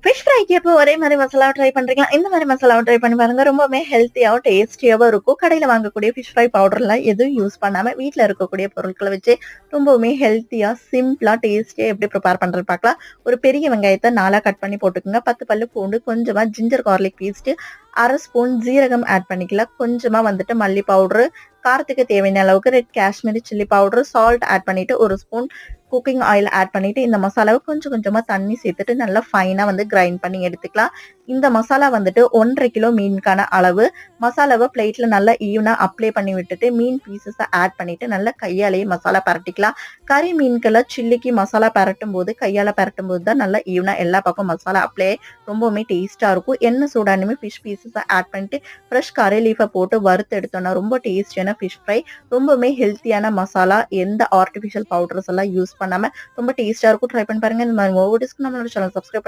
Fish ஃப்ரைக்கு எப்போ ஒரே மாரி மசாலாவ ட்ரை பண்றீங்களா? இந்த மாரி மசாலாவ ட்ரை பண்ணி பாருங்க. ரொம்பவுமே ஹெல்த்தியாவும், டேஸ்டியாவும் இருக்கும். கடையில வாங்கக்கூடிய ஃபிஷ் ஃப்ரை பவுடர்லாம் எதுவும் யூஸ் பண்ணாம, வீட்ல இருக்கக்கூடிய பொருட்கள வச்சு ரொம்பவுமே ஹெல்த்தியா, சிம்பிளா, டேஸ்டியா எப்படி ப்ரிப்பேர் பண்றதுன்னு பார்க்கலாம். ஒரு பெரிய வெங்காயத்த 4ஆ கட் பண்ணி போட்டுக்கோங்க. 10 பல்லு பூண்டு, கொஞ்சமா ஜிஞ்சர் கார்லிக் பேஸ்ட்டு, 1/2 ஸ்பூன் ஜீரகம் ஆட் பண்ணிக்கலாம். கொஞ்சமா வந்துட்டு மல்லி பவுடரு, காரத்துக்கு தேவையான அளவுக்கு red Kashmiri chilli powder, salt add பண்ணிட்டு 1 ஸ்பூன் குக்கிங் ஆயில் ஆட் பண்ணிட்டு, இந்த மசாலாவ கொஞ்சம் கொஞ்சமா தண்ணி சேர்த்துட்டு நல்லா ஃபைனா வந்து கிரைண்ட் பண்ணி எடுத்துக்கலாம். இந்த மசாலா வந்துட்டு 1 1/2 கிலோ மீனுக்கான அளவு. மசாலாவ பிளேட்ல நல்லா ஈவனா அப்ளை பண்ணி விட்டுட்டு, மீன் பீசஸ ஆட் பண்ணிட்டு நல்லா கையாலேயே மசாலா பெரட்டிக்கலாம். கறி மீனுக்கெல்லாம் சில்லிக்கு மசாலா பெரட்டும்போது, கையால பெரட்டும்போது தான் நல்லா ஈவனா எல்லா பக்கம் மசாலா அப்ளை ரொம்பவுமே டேஸ்ட்டா இருக்கும். எண்ணெய் சூடானதுமே ஃபிஷ் பீசஸ ஆட் பண்ணிட்டு, ஃப்ரெஷ் கரி லீஃப போட்டு வறுத்து எடுத்தோம்னா ரொம்ப டேஸ்டியான ஃபிஷ் ஃப்ரை. ரொம்பவுமே ஹெல்த்தியான மசாலா. எந்த ஆர்டிபிஷியல் பவுடர்ஸ் எல்லாம் யூஸ் பண்ணாம ரொம்ப டேஸ்ட்டா இருக்கும். ட்ரை பண்ணி பாருங்க. இந்த மாரி ஒவ்வொரு டிஷ்க்கும் நம்மளோட சேனல் சப்ஸ்கிரைப் பண்ணி